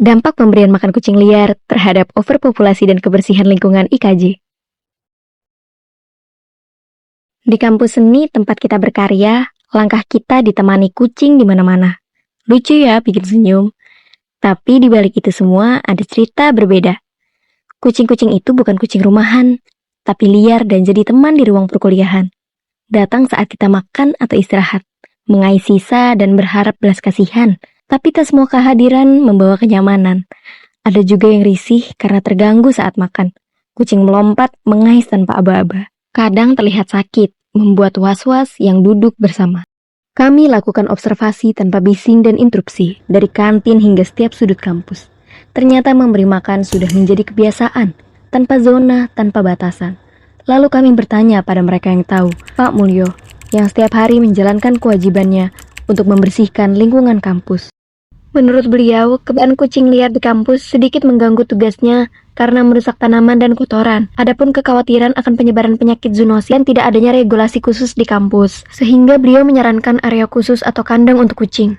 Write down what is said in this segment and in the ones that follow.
Dampak pemberian makan kucing liar terhadap overpopulasi dan kebersihan lingkungan IKJ. Di kampus seni tempat kita berkarya, langkah kita ditemani kucing di mana-mana. Lucu ya, bikin senyum. Tapi di balik itu semua ada cerita berbeda. Kucing-kucing itu bukan kucing rumahan, tapi liar dan jadi teman di ruang perkuliahan. Datang saat kita makan atau istirahat, mengais sisa dan berharap belas kasihan. Tapi tak semua kehadiran membawa kenyamanan. Ada juga yang risih karena terganggu saat makan. Kucing melompat, mengais tanpa aba-aba. Kadang terlihat sakit, membuat was-was yang duduk bersama. Kami lakukan observasi tanpa bising dan interupsi, dari kantin hingga setiap sudut kampus. Ternyata memberi makan sudah menjadi kebiasaan, tanpa zona, tanpa batasan. Lalu kami bertanya pada mereka yang tahu, Pak Mulyo, yang setiap hari menjalankan kewajibannya untuk membersihkan lingkungan kampus. Menurut beliau, keberadaan kucing liar di kampus sedikit mengganggu tugasnya karena merusak tanaman dan kotoran. Adapun kekhawatiran akan penyebaran penyakit zoonosis dan tidak adanya regulasi khusus di kampus, sehingga beliau menyarankan area khusus atau kandang untuk kucing.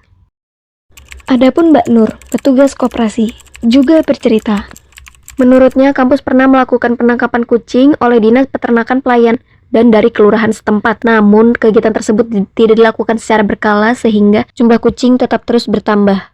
Adapun Mbak Nur, petugas koperasi, juga bercerita. Menurutnya, kampus pernah melakukan penangkapan kucing oleh Dinas Peternakan Pelayan dan dari kelurahan setempat. Namun, kegiatan tersebut tidak dilakukan secara berkala sehingga jumlah kucing tetap terus bertambah.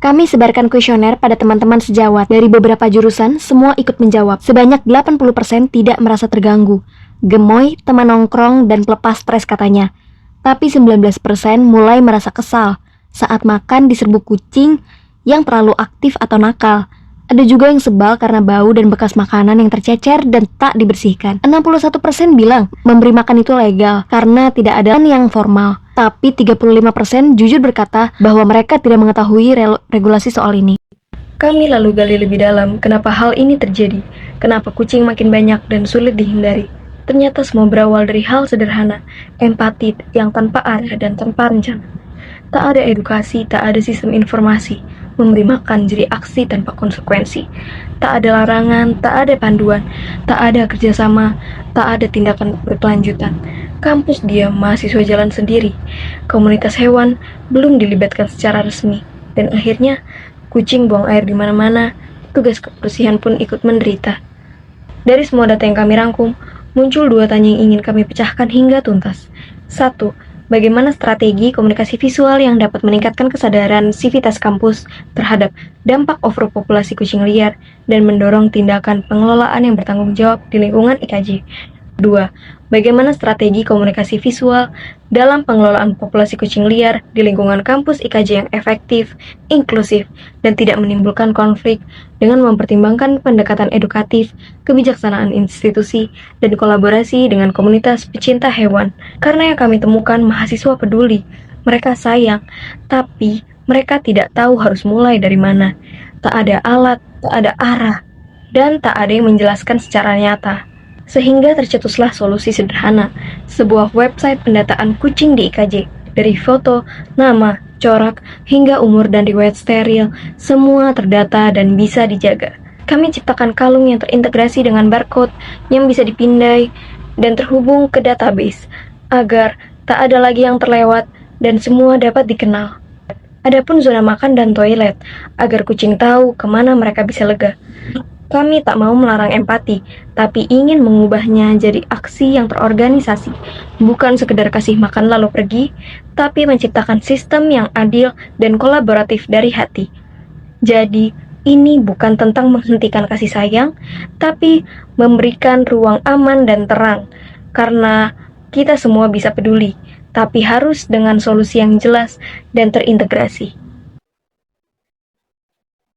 Kami sebarkan kuesioner pada teman-teman sejawat. Dari beberapa jurusan, semua ikut menjawab. Sebanyak 80% tidak merasa terganggu. Gemoy, teman nongkrong, dan pelepas stres katanya. Tapi 19% mulai merasa kesal saat makan diserbu kucing yang terlalu aktif atau nakal. Ada juga yang sebal karena bau dan bekas makanan yang tercecer dan tak dibersihkan. 61% bilang memberi makan itu legal karena tidak ada yang formal. Tapi 35% jujur berkata bahwa mereka tidak mengetahui regulasi soal ini. Kami lalu gali lebih dalam kenapa hal ini terjadi. Kenapa kucing makin banyak dan sulit dihindari. Ternyata semua berawal dari hal sederhana, empati yang tanpa arah dan tanpa rencana. Tak ada edukasi, tak ada sistem informasi. Memberi makan jadi aksi tanpa konsekuensi. Tak ada larangan, tak ada panduan, tak ada kerjasama, tak ada tindakan berkelanjutan. Kampus diam, mahasiswa jalan sendiri. Komunitas hewan belum dilibatkan secara resmi. Dan akhirnya, kucing buang air di mana-mana, tugas kebersihan pun ikut menderita. Dari semua data yang kami rangkum, muncul 2 tanya yang ingin kami pecahkan hingga tuntas. 1. Bagaimana strategi komunikasi visual yang dapat meningkatkan kesadaran sivitas kampus terhadap dampak overpopulasi kucing liar dan mendorong tindakan pengelolaan yang bertanggung jawab di lingkungan IKJ. 2. Bagaimana strategi komunikasi visual dalam pengelolaan populasi kucing liar di lingkungan kampus IKJ yang efektif, inklusif, dan tidak menimbulkan konflik dengan mempertimbangkan pendekatan edukatif, kebijaksanaan institusi, dan kolaborasi dengan komunitas pecinta hewan. Karena yang kami temukan mahasiswa peduli, mereka sayang, tapi mereka tidak tahu harus mulai dari mana. Tak ada alat, tak ada arah, dan tak ada yang menjelaskan secara nyata. Sehingga tercetuslah solusi sederhana, sebuah website pendataan kucing di IKJ. Dari foto, nama, corak, hingga umur dan riwayat steril, semua terdata dan bisa dijaga. Kami ciptakan kalung yang terintegrasi dengan barcode yang bisa dipindai dan terhubung ke database, agar tak ada lagi yang terlewat dan semua dapat dikenal. Adapun zona makan dan toilet, agar kucing tahu kemana mereka bisa lega. Kami tak mau melarang empati, tapi ingin mengubahnya jadi aksi yang terorganisasi. Bukan sekedar kasih makan lalu pergi, tapi menciptakan sistem yang adil dan kolaboratif dari hati. Jadi, ini bukan tentang menghentikan kasih sayang, tapi memberikan ruang aman dan terang. Karena kita semua bisa peduli, tapi harus dengan solusi yang jelas dan terintegrasi.